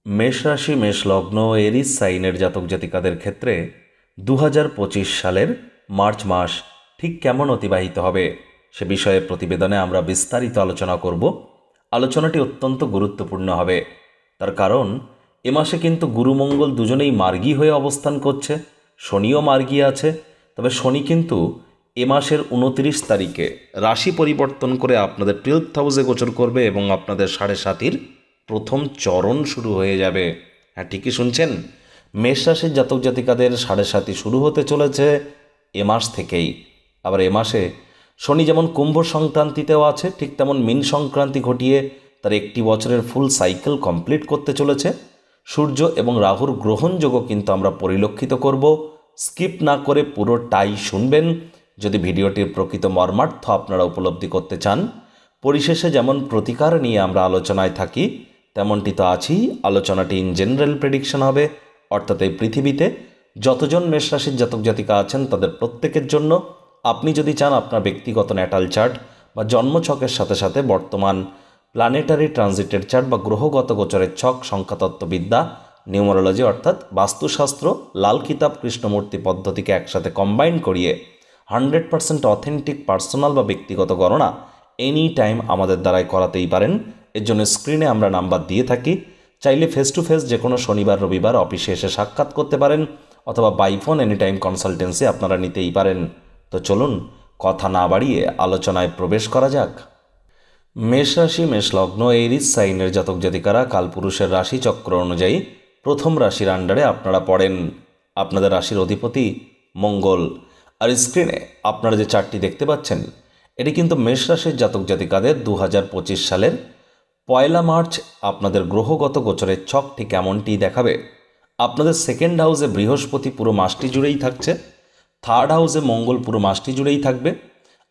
মেষ রাশি মেষ লগ্ন এরিস সাইনের জাতক জাতিকাদের ক্ষেত্রে 2025 সালের মার্চ মাস ঠিক কেমন অতিবাহিত হবে সে বিষয়ে প্রতিবেদনে আমরা বিস্তারিত আলোচনা করব। আলোচনাটি অত্যন্ত গুরুত্বপূর্ণ হবে, তার কারণ এ মাসে কিন্তু গুরু মঙ্গল দুজনেই মার্গী হয়ে অবস্থান করছে, শনিও মার্গী আছে। তবে শনি কিন্তু এ মাসের 29 তারিখে রাশি পরিবর্তন করে আপনাদের 12th হাউসে গোচর করবে এবং আপনাদের 7.5 প্রথম চরণ শুরু হয়ে যাবে। হ্যাঁ, ঠিকই শুনছেন, মেষ রাশির জাতক জাতিকাদের 7.5 শুরু হতে চলেছে এ মাস থেকেই। আবার এ মাসে শনি যেমন কুম্ভ সংক্রান্তিতেও আছে, ঠিক তেমন মীন সংক্রান্তি ঘটিয়ে তার একটি বছরের ফুল সাইকেল কমপ্লিট করতে চলেছে। সূর্য এবং রাহুর গ্রহণযোগও কিন্তু আমরা পরিলক্ষিত করব। স্কিপ না করে পুরোটাই শুনবেন যদি ভিডিওটির প্রকৃত মর্মার্থ আপনারা উপলব্ধি করতে চান। পরিশেষে যেমন প্রতিকার নিয়ে আমরা আলোচনায় থাকি, তেমনটি তো আছেই। আলোচনাটি ইন জেনারেল প্রেডিকশন হবে, অর্থাৎ এই পৃথিবীতে যতজন মেষ রাশির জাতক জাতিকা আছেন তাদের প্রত্যেকের জন্য। আপনি যদি চান আপনার ব্যক্তিগত ন্যাটাল চার্ট বা জন্মছকের সাথে সাথে বর্তমান প্ল্যানেটারি ট্রানজিটের চার্ট বা গ্রহগত গোচরের ছক, সংখ্যাতত্ত্ববিদ্যা, নিউমারোলজি অর্থাৎ বাস্তুশাস্ত্র, লাল কিতাব, কৃষ্ণমূর্তি পদ্ধতিকে একসাথে কম্বাইন করিয়ে 100% অথেন্টিক পার্সোনাল বা ব্যক্তিগত গণনা এনি টাইম আমাদের দ্বারাই করাতেই পারেন। এর জন্য স্ক্রিনে আমরা নাম্বার দিয়ে থাকি, চাইলে ফেস টু ফেস যে কোনো শনিবার রবিবার অফিসে এসে সাক্ষাৎ করতে পারেন, অথবা by phone any time consultancy আপনারা নিতেই পারেন। তো চলুন কথা না বাড়িয়ে আলোচনায় প্রবেশ করা যাক। মেষ রাশি মেষ লগ্ন এরিস সাইনের জাতক জাতিকারা কালপুরুষের রাশি চক্র অনুযায়ী প্রথম রাশির আন্ডারে আপনারা পড়েন। আপনাদের রাশির অধিপতি মঙ্গল। আর স্ক্রিনে আপনারা যে চার্টটি দেখতে পাচ্ছেন এটি কিন্তু মেষ রাশির জাতক জাতিকাদের 2025 সালের 1 মার্চ আপনাদের গ্রহগত গোচরের ছক ঠিক এমনটি দেখাবে। আপনাদের সেকেন্ড হাউসে বৃহস্পতি পুরো মাসটি জুড়েই থাকছে, থার্ড হাউসে মঙ্গল পুরো মাসটি জুড়েই থাকবে,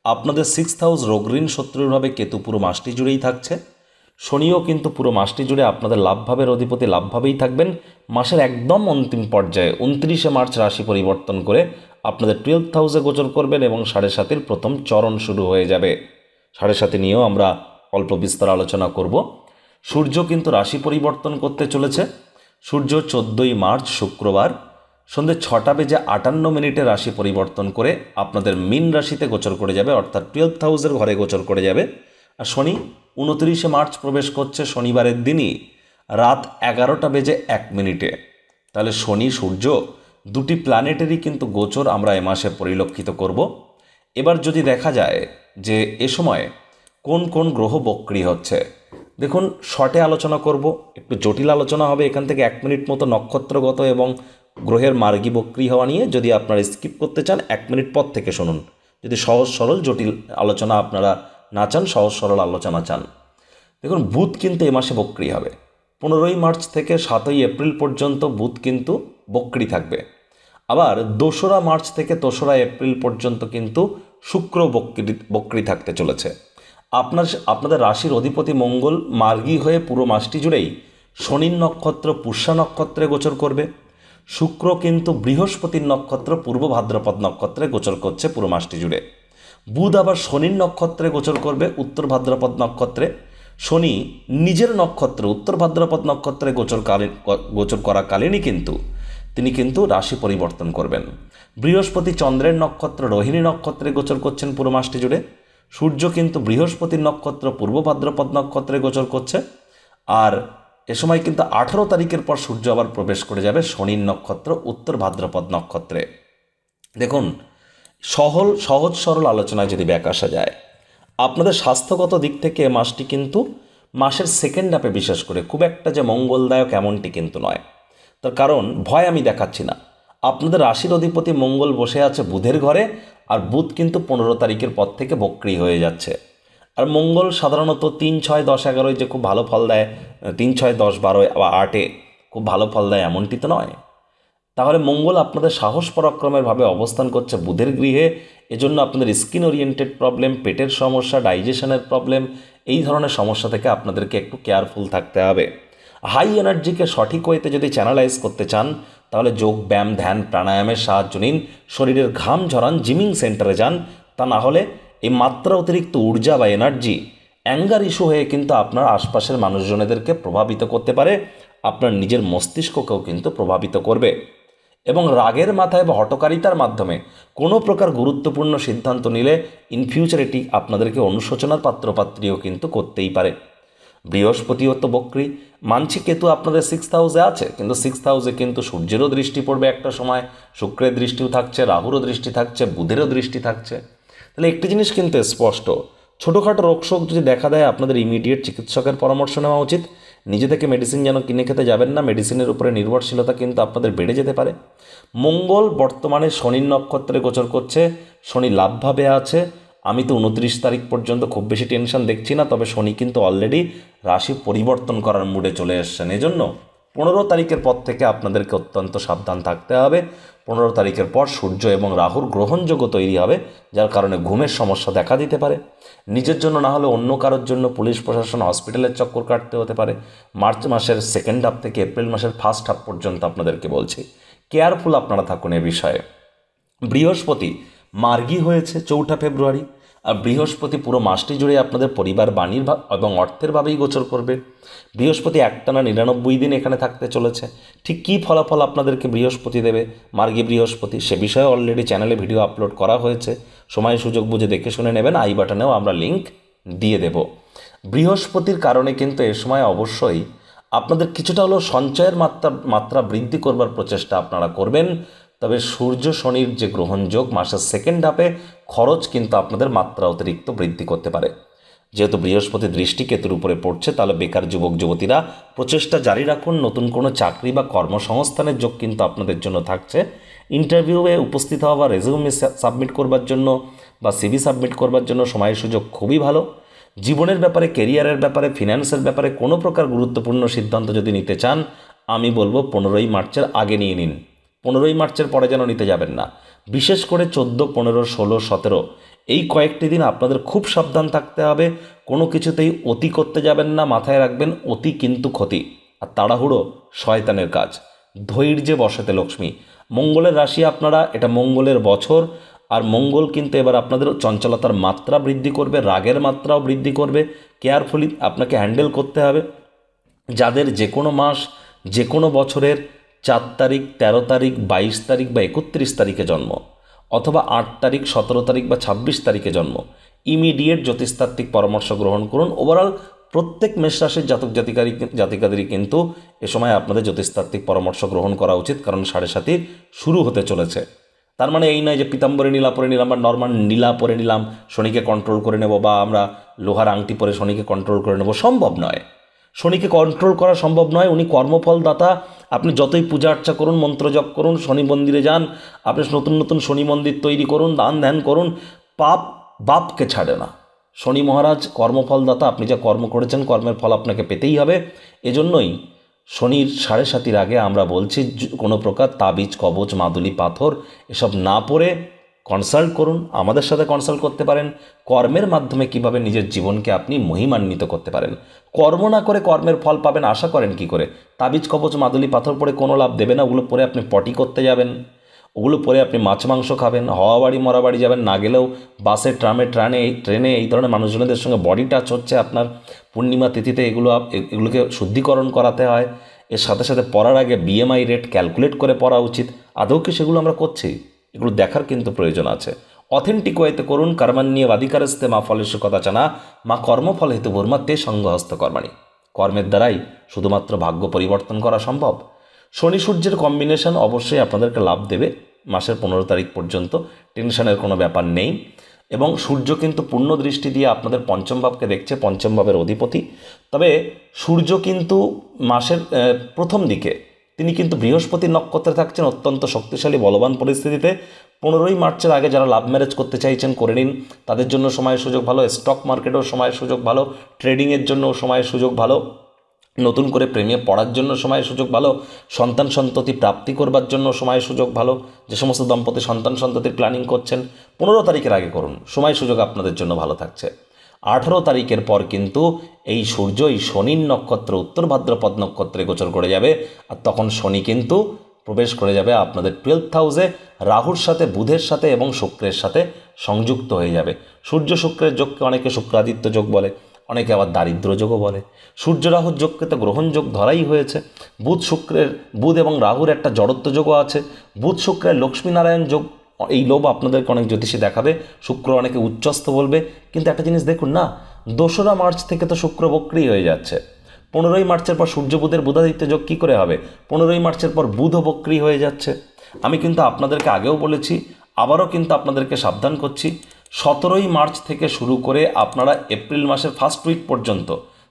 আপনাদের 6th হাউস রোগঋণ শত্রুরভাবে কেতু পুরো মাসটি জুড়েই থাকছে, শনিও কিন্তু পুরো মাসটি জুড়ে আপনাদের লাভভাবের অধিপতি লাভভাবেই থাকবেন। মাসের একদম অন্তিম পর্যায়ে 29 মার্চ রাশি পরিবর্তন করে আপনাদের 12th হাউসে গোচর করবেন এবং 7.5 প্রথম চরণ শুরু হয়ে যাবে। 7.5 নিয়েও আমরা অল্প বিস্তর আলোচনা করব। সূর্য কিন্তু রাশি পরিবর্তন করতে চলেছে। সূর্য 14 মার্চ শুক্রবার সন্ধ্যে 6:58 রাশি পরিবর্তন করে আপনাদের মীন রাশিতে গোচর করে যাবে, অর্থাৎ 12th হাউসের ঘরে গোচর করে যাবে। আর শনি 29 মার্চ প্রবেশ করছে শনিবারের দিনই রাত 11:01। তাহলে শনি সূর্য দুটি প্ল্যানেটেরই কিন্তু গোচর আমরা এ মাসে পরিলক্ষিত করব। এবার যদি দেখা যায় যে এ সময় কোন কোন গ্রহ বক্রী হচ্ছে, দেখুন শর্টে আলোচনা করব, একটু জটিল আলোচনা হবে। এখান থেকে 1 মিনিট মতো নক্ষত্রগত এবং গ্রহের মার্গী বক্রী হওয়া নিয়ে যদি আপনারা স্কিপ করতে চান 1 মিনিট পর থেকে শুনুন। যদি সহজ সরল জটিল আলোচনা আপনারা না চান, সহজ সরল আলোচনা চান। দেখুন বুধ কিন্তু এ মাসে বক্রী হবে। 15 মার্চ থেকে 7 এপ্রিল পর্যন্ত বুধ কিন্তু বক্রী থাকবে। আবার 2রা মার্চ থেকে 3রা এপ্রিল পর্যন্ত কিন্তু শুক্র বক্রী থাকতে চলেছে। আপনাদের রাশির অধিপতি মঙ্গল মার্গী হয়ে পুরো মাসটি জুড়েই শনির নক্ষত্র পুষ্যা নক্ষত্রে গোচর করবে। শুক্র কিন্তু বৃহস্পতির নক্ষত্র পূর্ব ভাদ্রপদ নক্ষত্রে গোচর করছে পুরো মাসটি জুড়ে। বুধ আবার শনির নক্ষত্রে গোচর করবে উত্তর ভাদ্রপদ নক্ষত্রে। শনি নিজের নক্ষত্র উত্তর ভাদ্রপদ নক্ষত্রে গোচর করাকালীনই কিন্তু তিনি কিন্তু রাশি পরিবর্তন করবেন। বৃহস্পতি চন্দ্রের নক্ষত্র রোহিণী নক্ষত্রে গোচর করছেন পুরো মাসটি জুড়ে। সূর্য কিন্তু বৃহস্পতির নক্ষত্র পূর্ব ভাদ্রপদ নক্ষত্রে গোচর করছে। আর এ সময় কিন্তু 18 তারিখের পর সূর্য আবার প্রবেশ করে যাবে শনির নক্ষত্র উত্তর ভাদ্রপদ নক্ষত্রে। দেখুন সহজ সরল আলোচনায় যদি ব্যাক আসা যায়, আপনাদের স্বাস্থ্যগত দিক থেকে মাসটি কিন্তু মাসের সেকেন্ড হাফে বিশেষ করে খুব একটা যে মঙ্গলদায়ক এমনটি কিন্তু নয়। তার কারণ ভয় আমি দেখাচ্ছি না, আপনাদের রাশির অধিপতি মঙ্গল বসে আছে বুধের ঘরে, আর বুধ কিন্তু 15 তারিখের পর থেকে বক্রী হয়ে যাচ্ছে। আর মঙ্গল সাধারণত 3, 6, 10, 11 যে খুব ভালো ফল দেয়, 3, 6, 10, 12 বা 8 খুব ভালো ফল দেয় এমনটি তো নয়। তাহলে মঙ্গল আপনাদের সাহস পরাক্রমের ভাবে অবস্থান করছে বুধের গৃহে। এজন্য আপনাদের স্কিন ওরিয়েন্টেড প্রবলেম, পেটের সমস্যা, ডাইজেশনের প্রবলেম, এই ধরনের সমস্যা থেকে আপনাদেরকে একটু কেয়ারফুল থাকতে হবে। হাই এনার্জিকে সঠিক ওয়েতে যদি চ্যানেলাইজ করতে চান তাহলে যোগ ব্যায়াম ধ্যান প্রাণায়ামের সাহায্য নিন, শরীরের ঘাম ঝরান, জিমিং সেন্টারে যান। তা না হলে এই মাত্রা অতিরিক্ত ঊর্জা বা এনার্জি অ্যাঙ্গার ইস্যু হয়ে কিন্তু আপনার আশপাশের মানুষজনেদেরকে প্রভাবিত করতে পারে। আপনার নিজের মস্তিষ্ককেও কিন্তু প্রভাবিত করবে এবং রাগের মাথায় বা হঠকারিতার মাধ্যমে কোনো প্রকার গুরুত্বপূর্ণ সিদ্ধান্ত নিলে ইন ফিউচার এটি আপনাদেরকে অনুশোচনার পাত্রপাত্রীও কিন্তু করতেই পারে। বৃহস্পতিও তো বক্রী, মানছি কেতু আপনাদের 6th হাউসে আছে, কিন্তু 6th হাউসে কিন্তু সূর্যেরও দৃষ্টি পড়বে একটা সময়, শুক্রের দৃষ্টিও থাকছে, রাহুরও দৃষ্টি থাকছে, বুধেরও দৃষ্টি থাকছে। তাহলে একটি জিনিস কিন্তু স্পষ্ট, ছোটোখাটো রোগশোক যদি দেখা দেয় আপনাদের ইমিডিয়েট চিকিৎসকের পরামর্শ নেওয়া উচিত। নিজে থেকে মেডিসিন যেন কিনে খেতে যাবেন না, মেডিসিনের উপরে নির্ভরশীলতা কিন্তু আপনাদের বেড়ে যেতে পারে। মঙ্গল বর্তমানে শনির নক্ষত্রে গোচর করছে, শনি লাভভাবে আছে। আমি তো 29 তারিখ পর্যন্ত খুব বেশি টেনশন দেখছি না, তবে শনি কিন্তু অলরেডি রাশি পরিবর্তন করার মুডে চলে এসছেন। এজন্য 15 তারিখের পর থেকে আপনাদেরকে অত্যন্ত সাবধান থাকতে হবে। 15 তারিখের পর সূর্য এবং রাহুর গ্রহণযোগ্য তৈরি হবে, যার কারণে ঘুমের সমস্যা দেখা দিতে পারে। নিজের জন্য না হলে অন্য কারোর জন্য পুলিশ প্রশাসন, হসপিটালের চক্কর কাটতে হতে পারে। মার্চ মাসের 2nd হাফ থেকে এপ্রিল মাসের 1st হাফ পর্যন্ত আপনাদেরকে বলছি, কেয়ারফুল আপনারা থাকুন এ বিষয়ে। বৃহস্পতি মার্গী হয়েছে 4 ফেব্রুয়ারি, আর বৃহস্পতি পুরো মাসটি জুড়ে আপনাদের পরিবার, বাণীর এবং অর্থের ভাবেই গোচর করবে। বৃহস্পতি একটানা 99 দিন এখানে থাকতে চলেছে। ঠিক কী ফলাফল আপনাদেরকে বৃহস্পতি দেবে, মার্গী বৃহস্পতি, সে বিষয়ে অলরেডি চ্যানেলে ভিডিও আপলোড করা হয়েছে, সময় সুযোগ বুঝে দেখে শুনে নেবেন। আই বাটনেও আমরা লিঙ্ক দিয়ে দেব। বৃহস্পতির কারণে কিন্তু এ সময় অবশ্যই আপনাদের কিছুটা হলেও সঞ্চয়ের মাত্রা বৃদ্ধি করবার প্রচেষ্টা আপনারা করবেন। তবে সূর্য শনির যে গ্রহণযোগ, মাসের 2nd হাফে খরচ কিন্তু আপনাদের মাত্রা অতিরিক্ত বৃদ্ধি করতে পারে। যেহেতু বৃহস্পতি দৃষ্টি কেতুর উপরে পড়ছে, তাহলে বেকার যুবক যুবতীরা প্রচেষ্টা জারি রাখুন। নতুন কোনো চাকরি বা কর্মসংস্থানের যোগ কিন্তু আপনাদের জন্য থাকছে। ইন্টারভিউয়ে উপস্থিত হওয়া বা রেজিউমে সাবমিট করবার জন্য বা সিভি সাবমিট করবার জন্য সময় সুযোগ খুবই ভালো। জীবনের ব্যাপারে, কেরিয়ারের ব্যাপারে, ফিনান্সের ব্যাপারে কোনো প্রকার গুরুত্বপূর্ণ সিদ্ধান্ত যদি নিতে চান, আমি বলবো 15ই মার্চের আগে নিয়ে নিন। 15ই মার্চের পরে যেন নিতে যাবেন না। বিশেষ করে 14, 15, 16, 17 এই কয়েকটি দিন আপনাদের খুব সাবধান থাকতে হবে। কোনো কিছুতেই অতি করতে যাবেন না, মাথায় রাখবেন অতি কিন্তু ক্ষতি, আর তাড়াহুড়ো শয়তানের কাজ। ধৈর্যে বসেতে লক্ষ্মী। মঙ্গলের রাশি আপনারা, এটা মঙ্গলের বছর, আর মঙ্গল কিন্তু এবার আপনাদের চঞ্চলতার মাত্রা বৃদ্ধি করবে, রাগের মাত্রাও বৃদ্ধি করবে। কেয়ারফুলি আপনাকে হ্যান্ডেল করতে হবে। যাদের যে কোনো মাস, যে কোনো বছরের 4 তারিখ, 13 তারিখ, 22 তারিখ বা 31 তারিখে জন্ম, অথবা 8 তারিখ, 17 তারিখ বা 26 তারিখে জন্ম, ইমিডিয়েট জ্যোতিষতাত্ত্বিক পরামর্শ গ্রহণ করুন। ওভারঅল প্রত্যেক মেষ রাশির জাতিকাদেরই কিন্তু এ সময় আপনাদের জ্যোতিষতাত্ত্বিক পরামর্শ গ্রহণ করা উচিত, কারণ 7.5 শুরু হতে চলেছে। তার মানে এই নয় যে পিতাম্বরী নীলা পরে নিলাম বা নর্মাল নীলা পরে নিলাম, শনিকে কন্ট্রোল করে নেব, বা আমরা লোহার আংটি পরে শনিকে কন্ট্রোল করে নেব, সম্ভব নয়। শনিকে কন্ট্রোল করা সম্ভব নয়। উনি কর্মফলদাতা। আপনি যতই পূজা অর্চা করুন, মন্ত্র জপ করুন, শনি মন্দিরে যান, আপনি নতুন নতুন শনি মন্দির তৈরি করুন, দান ধ্যান করুন, পাপ বাপকে ছাড়ে না। শনি মহারাজ কর্মফলদাতা। আপনি যা কর্ম করেছেন, কর্মের ফল আপনাকে পেতেই হবে। এজন্যই শনির 7.5 আগে আমরা বলছি কোনো প্রকার তাবিজ, কবচ, মাদুলি, পাথর এসব না পড়ে কনসাল্ট করুন। আমাদের সাথে কনসাল্ট করতে পারেন। কর্মের মাধ্যমে কিভাবে নিজের জীবনকে আপনি মহিমান্বিত করতে পারেন। কর্ম না করে কর্মের ফল পাবেন আশা করেন কি করে? তাবিজ, কবচ, মাদুলি, পাথর পরে কোনো লাভ দেবে না। ওগুলো পরে আপনি পটি করতে যাবেন, ওগুলো পরে আপনি মাছ মাংস খাবেন, হওয়া বাড়ি মরা বাড়ি যাবেন, না গেলেও বাসে, ট্রামে, ট্রেনে এই ধরনের মানুষজনদের সঙ্গে বডি টাচ হচ্ছে আপনার। পূর্ণিমা তিথিতে এগুলোকে শুদ্ধিকরণ করাতে হয়। এর সাথে সাথে পড়ার আগে বিএমআই রেট ক্যালকুলেট করে পড়া উচিত। আদৌ কি সেগুলো আমরা করছি? এগুলো দেখার কিন্তু প্রয়োজন আছে। অথেন্টিক ওয়েতে করুন। কর্মাণ্যে বাধিকারস্তে মা ফলেষু কথা জানা, মা কর্মফল হেতু ভূর্মা তে সঙ্গহস্ত কর্মাণী। কর্মের দ্বারাই শুধুমাত্র ভাগ্য পরিবর্তন করা সম্ভব। শনি সূর্যের কম্বিনেশন অবশ্যই আপনাদেরকে লাভ দেবে মাসের 15 তারিখ পর্যন্ত। টেনশনের কোনো ব্যাপার নেই। এবং সূর্য কিন্তু পূর্ণ দৃষ্টি দিয়ে আপনাদের পঞ্চম ভাবকে দেখছে, পঞ্চম ভাবের অধিপতি। তবে সূর্য কিন্তু মাসের প্রথম দিকে তিনি কিন্তু বৃহস্পতির নক্ষত্রে থাকছেন, অত্যন্ত শক্তিশালী বলবান পরিস্থিতিতে। 15ই মার্চের আগে যারা লাভ ম্যারেজ করতে চাইছেন করে নিন, তাদের জন্য সময়ের সুযোগ ভালো। স্টক মার্কেটেও সময়ের সুযোগ ভালো, ট্রেডিংয়ের জন্য সময়ের সুযোগ ভালো, নতুন করে প্রেমে পড়ার জন্য সময়ের সুযোগ ভালো, সন্তান সন্ততি প্রাপ্তি করবার জন্য সময়ের সুযোগ ভালো। যে সমস্ত দম্পতি সন্তান সন্ততির প্ল্যানিং করছেন 15 তারিখের আগে করুন, সময় সুযোগ আপনাদের জন্য ভালো থাকছে। 18 তারিখের পর কিন্তু এই সূর্য এই শনির নক্ষত্র উত্তর ভাদ্রপদ নক্ষত্রে গোচর করে যাবে, আর তখন শনি কিন্তু প্রবেশ করে যাবে আপনাদের 12th হাউসে, রাহুর সাথে, বুধের সাথে এবং শুক্রের সাথে সংযুক্ত হয়ে যাবে। সূর্য শুক্রের যোগকে অনেকে শুক্রাদিত্য যোগ বলে, অনেকে আবার দারিদ্র যোগও বলে। সূর্য রাহুর যোগকে তো গ্রহণ যোগ ধরাই হয়েছে। বুধ এবং রাহুর একটা জড়ত্ব যোগও আছে। বুধ শুক্রের লক্ষ্মীনারায়ণ যোগ, এই লোভ আপনাদেরকে অনেক জ্যোতিষী দেখাবে। শুক্র অনেকে উচ্চস্থ বলবে, কিন্তু একটা জিনিস দেখুন না, 2রা মার্চ থেকে তো শুক্র বক্রী হয়ে যাচ্ছে। 15ই মার্চের পর সূর্য বুধের বুধাদিত্য যোগ কী করে হবে? 15ই মার্চের পর বুধও বক্রী হয়ে যাচ্ছে। আমি কিন্তু আপনাদেরকে আগেও বলেছি, আবারও কিন্তু আপনাদেরকে সাবধান করছি, 17ই মার্চ থেকে শুরু করে আপনারা এপ্রিল মাসের ফার্স্ট উইক পর্যন্ত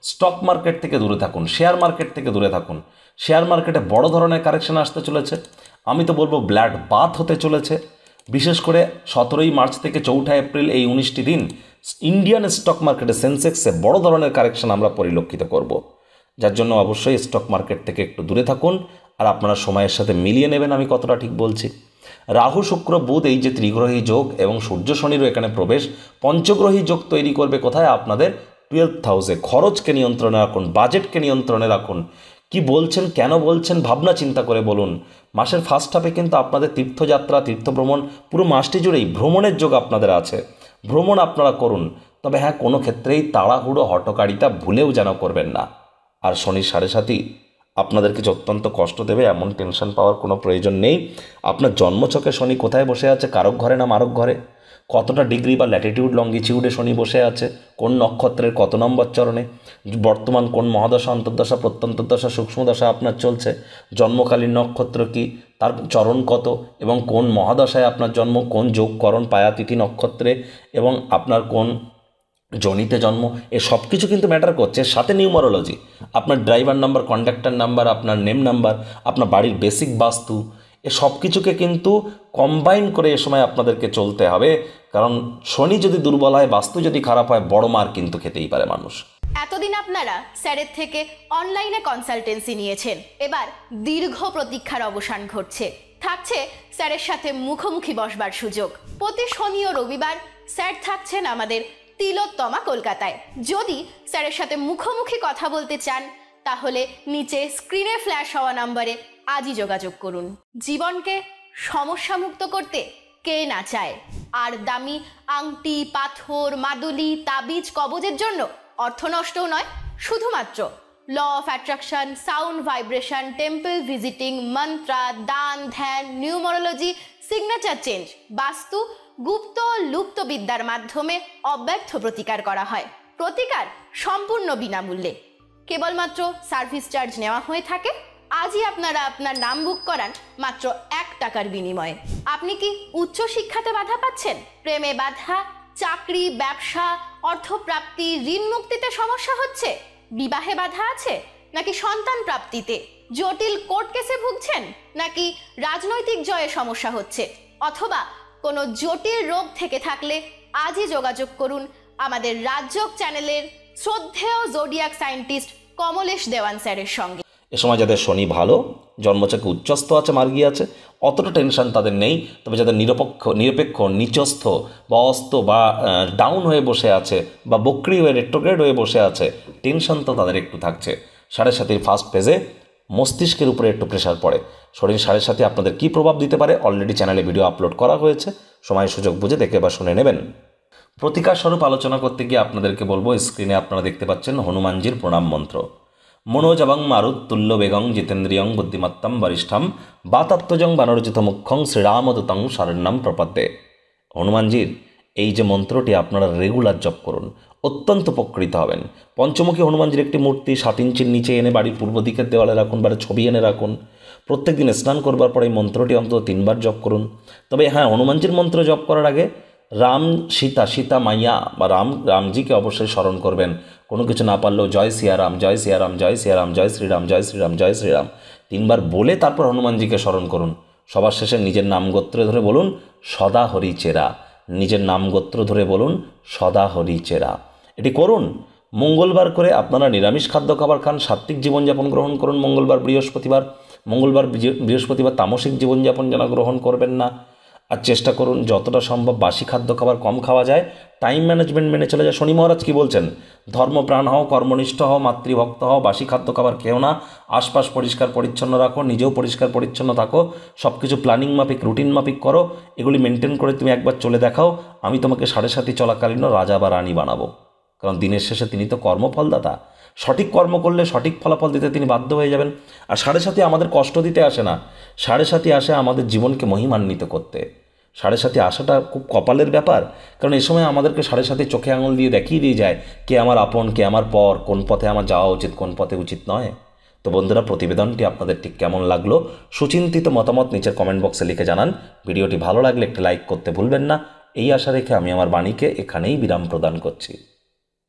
স্টক মার্কেট থেকে দূরে থাকুন, শেয়ার মার্কেট থেকে দূরে থাকুন। শেয়ার মার্কেটে বড় ধরনের কারেকশন আসতে চলেছে। আমি তো বলবো ব্ল্যাড বাথ হতে চলেছে। বিশেষ করে 17ই মার্চ থেকে 4ঠা এপ্রিল, এই 19টি দিন ইন্ডিয়ান স্টক মার্কেটে সেন্সেক্সে বড় ধরনের কারেকশন আমরা পরিলক্ষিত করব। যার জন্য অবশ্যই স্টক মার্কেট থেকে একটু দূরে থাকুন, আর আপনারা সময়ের সাথে মিলিয়ে নেবেন আমি কতটা ঠিক বলছি। রাহু শুক্র বুধ, এই যে ত্রিগ্রহী যোগ, এবং সূর্য শনিরও এখানে প্রবেশ, পঞ্চগ্রহী যোগ তৈরি করবে কোথায়? আপনাদের 12th হাউসে। খরচকে নিয়ন্ত্রণে রাখুন, বাজেটকে নিয়ন্ত্রণে রাখুন। কি বলছেন, কেন বলছেন, ভাবনা চিন্তা করে বলুন। মাসের ফার্স্ট হাফে কিন্তু আপনাদের তীর্থযাত্রা, তীর্থভ্রমণ, পুরো মাসটি জুড়েই ভ্রমণের যোগ আপনাদের আছে। ভ্রমণ আপনারা করুন, তবে হ্যাঁ, কোনো ক্ষেত্রেই তাড়াহুড়ো হটকারিতা ভুলেও যেন করবেন না। আর শনির 7.5 আপনাদের কিছু অত্যন্ত কষ্ট দেবে, এমন টেনশন পাওয়ার কোনো প্রয়োজন নেই। আপনার জন্মছকে শনি কোথায় বসে আছে? কারক ঘরে না মারক ঘরে? কতটা ডিগ্রি বা ল্যাটিটিউড লঙ্গিটিউডে শনি বসে আছে? কোন নক্ষত্রের কত নম্বর চরণে? বর্তমান কোন মহাদশা, অন্তর্দশা, প্রত্যন্তর্দশা, সূক্ষ্মদশা আপনার চলছে? জন্মকালীন নক্ষত্র কি, তার চরণ কত, এবং কোন মহাদশায় আপনার জন্ম, কোন যোগকরণ পায়াতিথি নক্ষত্রে, এবং আপনার কোন জনিতে জন্ম, এ সব কিছু কিন্তু ম্যাটার করছে। সাথে নিউমারোলজি, আপনার ড্রাইভার নাম্বার, কন্ডাক্টর নাম্বার, আপনার নেম নাম্বার, আপনার বাড়ির বেসিক বাস্তু, এ সব কিছুকে কিন্তু কম্বাইন করে এ সময় আপনাদেরকে চলতে হবে। কারণ শনি যদি দুর্বল হয়, বাস্তু যদি খারাপ হয়, বড় মার কিন্তু খেতেই পারে মানুষ। এতদিন আপনারা স্যারের থেকে অনলাইনে কনসালটেন্সি নিয়েছেন, এবার দীর্ঘ প্রতীক্ষার অবসান ঘটছে। থাকছে স্যারের সাথে মুখোমুখি বসবার সুযোগ। প্রতি শনি ও রবিবার স্যার থাকছেন আমাদের তিলোত্তমা কলকাতায়। যদি স্যারের সাথে মুখোমুখি কথা বলতে চান, তাহলে নিচে স্ক্রিনে ফ্ল্যাশ হওয়া নম্বরে আজই যোগাযোগ করুন। জীবনকে সমস্যামুক্ত করতে কে না চায়? আর দামি আংটি, পাথর, মাদুলি, তাবিজ, কবজের জন্য অর্থ নষ্টও নয়, শুধুমাত্র law of attraction, sound vibration, temple visiting, mantra, দান, ধ্যান, নিউমারোলজি, সিগনেচার চেঞ্জ, বাস্তু, গুপ্ত লুপ্ত বিদ্যার মাধ্যমে অব্যর্থ প্রতিকার করা হয়। প্রতিকার সম্পূর্ণ বিনামূল্যে, কেবলমাত্র সার্ভিস চার্জ নেওয়া হয়ে থাকে। আজই আপনারা আপনার নাম বুক করান মাত্র 1 টাকার বিনিময়ে। আপনি কি উচ্চ শিক্ষাতে বাধা পাচ্ছেন? প্রেমে বাধা, চাকরি, ব্যবসা, অর্থপ্রাপ্তি, ঋণ মুক্তিতে সমস্যা হচ্ছে? বিবাহে বাধা আছে? নাকি সন্তান প্রাপ্তিতে? জটিল কোর্ট কেসে ভুগছেন? নাকি রাজনৈতিক জয়ে সমস্যা হচ্ছে? অথবা কোনো জটিল রোগ থেকে থাকলে আজই যোগাযোগ করুন আমাদের রাজযোগ চ্যানেলের শ্রদ্ধেয় জোডিয়াক সায়েন্টিস্ট কমলেশ দেওয়ান স্যারের সঙ্গে। এ সময় যাদের শনি ভালো, জন্মচক্রে উচ্চস্থ আছে, মার্গী আছে, অতটা টেনশন তাদের নেই। তবে যাদের নিরপেক্ষ, নিচস্থ বা অস্ত বা ডাউন হয়ে বসে আছে, বা বক্রি হয়ে রেট্রোগ্রেড হয়ে বসে আছে, টেনশন তো তাদের একটু থাকছে। 7.5 ফার্স্ট ফেজে মস্তিষ্কের উপরে একটু প্রেশার পড়ে। শনির 7.5 আপনাদের কী প্রভাব দিতে পারে অলরেডি চ্যানেলে ভিডিও আপলোড করা হয়েছে, সময় সুযোগ বুঝে দেখে বা শুনে নেবেন। প্রতিকার স্বরূপ আলোচনা করতে গিয়ে আপনাদেরকে বলবো, স্ক্রিনে আপনারা দেখতে পাচ্ছেন হনুমানজির প্রণাম মন্ত্র। মনোজবং মারুত্তুল্য বেগং জিতেন্দ্রিয়ং বুদ্ধিমত্তম বরিষ্ঠম বাতাত্মজং বানরজিত মুখ্যং শ্রীরামদূতং শরণ্যম প্রপদ্যে। হনুমানজির এই যে মন্ত্রটি আপনারা রেগুলার জপ করুন, অত্যন্ত উপকৃত হবেন। পঞ্চমুখী হনুমানজির একটি মূর্তি 7 ইঞ্চির নিচে এনে বাড়ির পূর্ব দিকের দেওয়ালে রাখুন, বাড়ির ছবি এনে রাখুন। প্রত্যেক দিন স্নান করবার পরে এই মন্ত্রটি অন্তত 3 বার জপ করুন। তবে হ্যাঁ, হনুমানজির মন্ত্র জপ করার আগে রাম, সীতা মাইয়া বা রামজিকে অবশ্যই স্মরণ করবেন। কোনো কিছু না পারলেও জয় সিয়ারাম, জয় সিয়ারাম, জয় সিয়ারাম, জয় শ্রীরাম, জয় শ্রীরাম, জয় শ্রীরাম 3 বার বলে তারপর হনুমানজিকে স্মরণ করুন। সবার শেষে নিজের নাম গোত্র ধরে বলুন সদা হরি চেরা। নিজের নাম গোত্র ধরে বলুন সদা হরি চেরা। এটি করুন। মঙ্গলবার করে আপনারা নিরামিষ খাদ্য খাবার খান, সাত্ত্বিক জীবনযাপন গ্রহণ করুন। বৃহস্পতিবার তামসিক জীবনযাপন যেন গ্রহণ করবেন না। আর চেষ্টা করুন যতটা সম্ভব বাসি খাদ্য খাবার কম খাওয়া যায়, টাইম ম্যানেজমেন্ট মেনে চলে যায়। শনি মহারাজ কী বলছেন? ধর্মপ্রাণ হও, কর্মনিষ্ঠ হও, মাতৃভক্ত হও, বাসি খাদ্য খাবার খেও না, আশপাশ পরিষ্কার পরিচ্ছন্ন রাখো, নিজেও পরিষ্কার পরিচ্ছন্ন থাকো, সব কিছু প্ল্যানিং মাফিক, রুটিন মাফিক করো। এগুলি মেনটেন করে তুমি একবার চলে দেখাও, আমি তোমাকে 7.5 চলাকালীন রাজা বা রানী বানাবো। কারণ দিনের শেষে তিনি তো কর্মফলদাতা। সঠিক কর্ম করলে সঠিক ফলাফল দিতে তিনি বাধ্য হয়ে যাবেন। আর সাড়ে সাথী আমাদের কষ্ট দিতে আসে না, সাড়ে সাথী আসে আমাদের জীবনকে মহিমান্বিত করতে। সাড়ে সাথী আসাটা খুব কপালের ব্যাপার, কারণ এই সময় আমাদেরকে সাড়ে সাথী চোখে আঙুল দিয়ে দেখিয়ে দিয়ে যায় কে আমার আপন, কে আমার পর, কোন পথে আমার যাওয়া উচিত, কোন পথে উচিত নয়। তো বন্ধুরা, প্রতিবেদনটি আপনাদের ঠিক কেমন লাগলো সুচিন্তিত মতামত নিচের কমেন্ট বক্সে লিখে জানান। ভিডিওটি ভালো লাগলে একটি লাইক করতে ভুলবেন না। এই আশা রেখে আমি আমার বাণীকে এখানেই বিরাম প্রদান করছি।